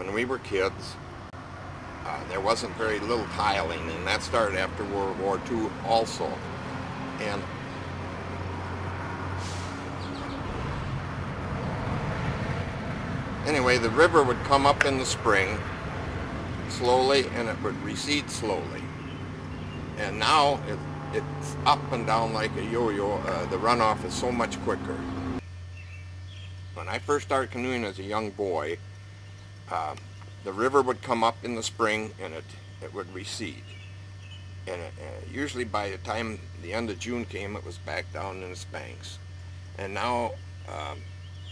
when we were kids, there wasn't very little tiling, and that started after World War II also. And anyway, the river would come up in the spring slowly, and it would recede slowly. And now it's up and down like a yo-yo. The runoff is so much quicker. When I first started canoeing as a young boy, the river would come up in the spring and it would recede. And usually by the time the end of June came, it was back down in its banks. And now,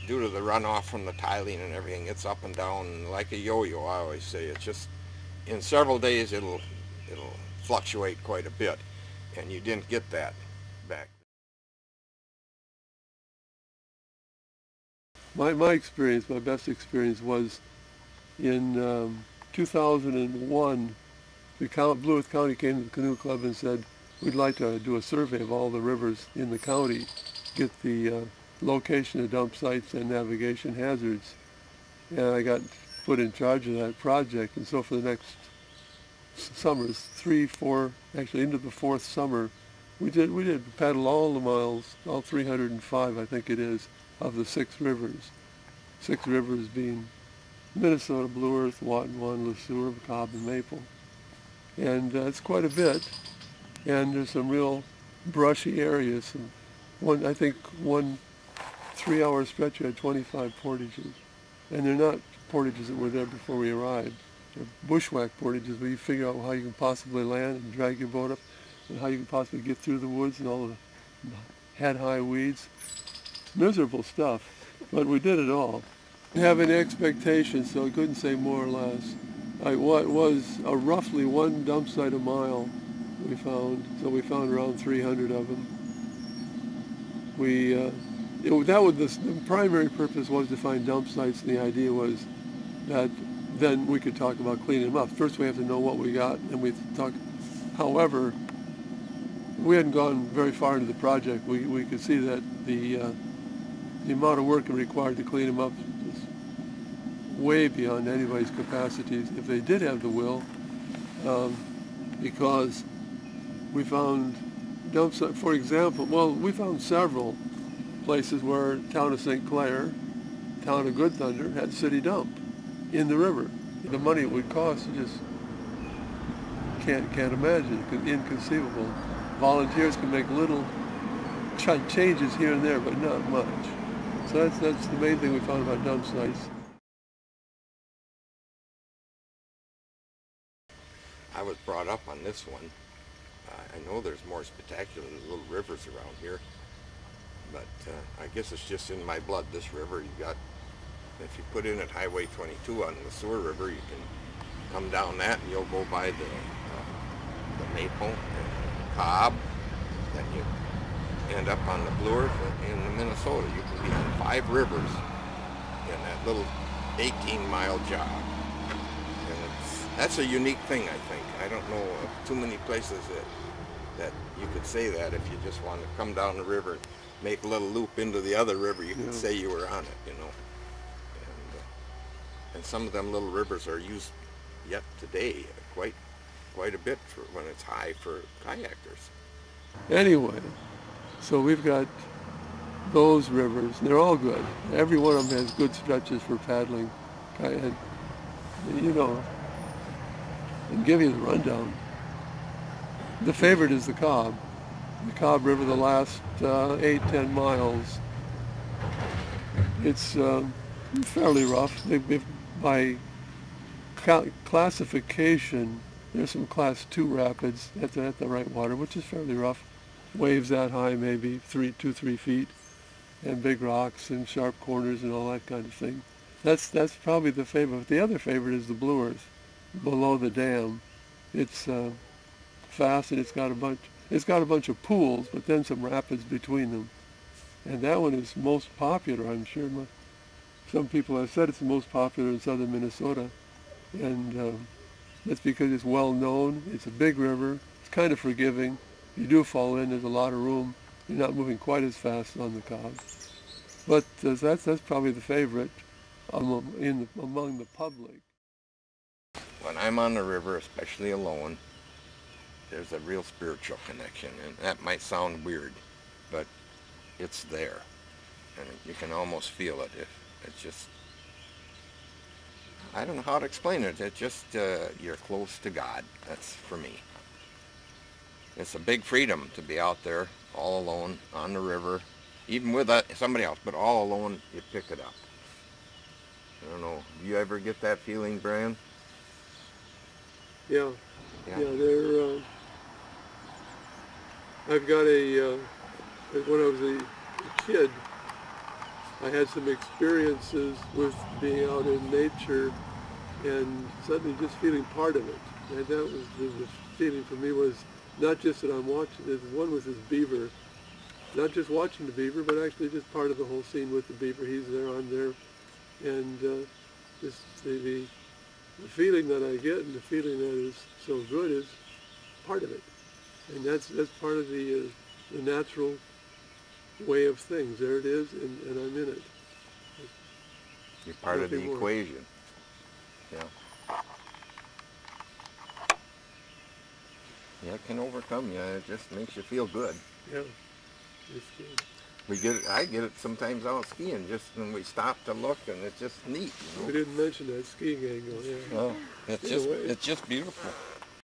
due to the runoff from the tiling and everything, it's up and down like a yo-yo, I always say. It's just, in several days it'll fluctuate quite a bit, and you didn't get that back. My experience, my best experience was in 2001. Blue Earth County came to the Canoe Club and said, we'd like to do a survey of all the rivers in the county, get the location of dump sites and navigation hazards. And I got put in charge of that project, and so for the next summers, 3, 4, actually into the 4th summer, we did paddle all the miles, all 305 I think it is, of the 6 rivers. 6 rivers being Minnesota, Blue Earth, Watonwan, Le Sueur, Cobb, and Maple. And it's quite a bit, and there's some real brushy areas. And I think one 3-hour stretch had 25 portages, and they're not portages that were there before we arrived. They're bushwhack portages where you figure out how you can possibly land and drag your boat up, and how you can possibly get through the woods and all the head-high weeds. Miserable stuff, but we did it all. Having expectations, so I couldn't say more or less. What was a roughly 1 dump site a mile we found, so we found around 300 of them. The primary purpose was to find dump sites, and the idea was that then we could talk about cleaning them up. First we have to know what we got, and we talk. However, we hadn't gone very far into the project. We could see that the amount of work required to clean them up is way beyond anybody's capacities if they did have the will, because we found dump sites, for example, we found several places where town of St. Clair, town of Good Thunder had city dump in the river. The money it would cost, you just can't imagine, inconceivable. Volunteers can make little changes here and there, but not much. So that's the main thing we found about dump sites. I was brought up on this one. I know there's more spectacular little rivers around here, but I guess it's just in my blood, this river. If you put in at Highway 22 on the Sueur River, you can come down that and you'll go by the Maple and Cobb, then you end up on the Blue Earth in the Minnesota. You can be on 5 rivers in that little 18-mile job. And that's a unique thing, I think. I don't know of too many places that you could say that. If you just want to come down the river and make a little loop into the other river, you could say you were on it, you know. And some of them little rivers are used yet today quite a bit when it's high for kayakers. Anyway, so we've got those rivers, and they're all good. Every one of them has good stretches for paddling. And, you know, and give you the rundown. The favorite is the Cobb. The Cobb River, the last 8-10 miles. It's fairly rough. By classification, there's some class 2 rapids at the right water, which is fairly rough. Waves that high, maybe 2-3 feet, and big rocks and sharp corners and all that kind of thing. That's probably the favorite. The other favorite is the Blue Earth, below the dam. It's fast, and it's got a bunch of pools, but then some rapids between them. And that one is most popular, I'm sure. Some people have said it's the most popular in southern Minnesota, and that's because it's well known. It's a big river. It's kind of forgiving. If you do fall in, there's a lot of room. You're not moving quite as fast on the Cobb. But that's probably the favorite among the public. when I'm on the river, especially alone, there's a real spiritual connection. And that might sound weird, but it's there. And you can almost feel it. If it's just, I don't know how to explain it. It's just, you're close to God. That's for me. It's a big freedom to be out there all alone on the river, even with somebody else, but all alone, you pick it up. I don't know. Do you ever get that feeling, Brian? Yeah. Yeah. They're, I've got when I was a kid, I had some experiences with being out in nature and suddenly just feeling part of it. And that was the feeling for me was not just that I'm watching, there's one with this beaver, not just watching the beaver, but actually just part of the whole scene with the beaver. He's there, I'm there, and just the feeling that I get and the feeling that is so good is part of it. And that's part of the natural way of things. There it is, and I'm in it. You're part of the Nothing more. equation. Yeah. Yeah, it can overcome you. It just makes you feel good. Yeah, it's good. I get it sometimes out skiing, just when we stop to look, and it's just neat. You know? We didn't mention that skiing angle, yeah. Well, In a way. it's just beautiful.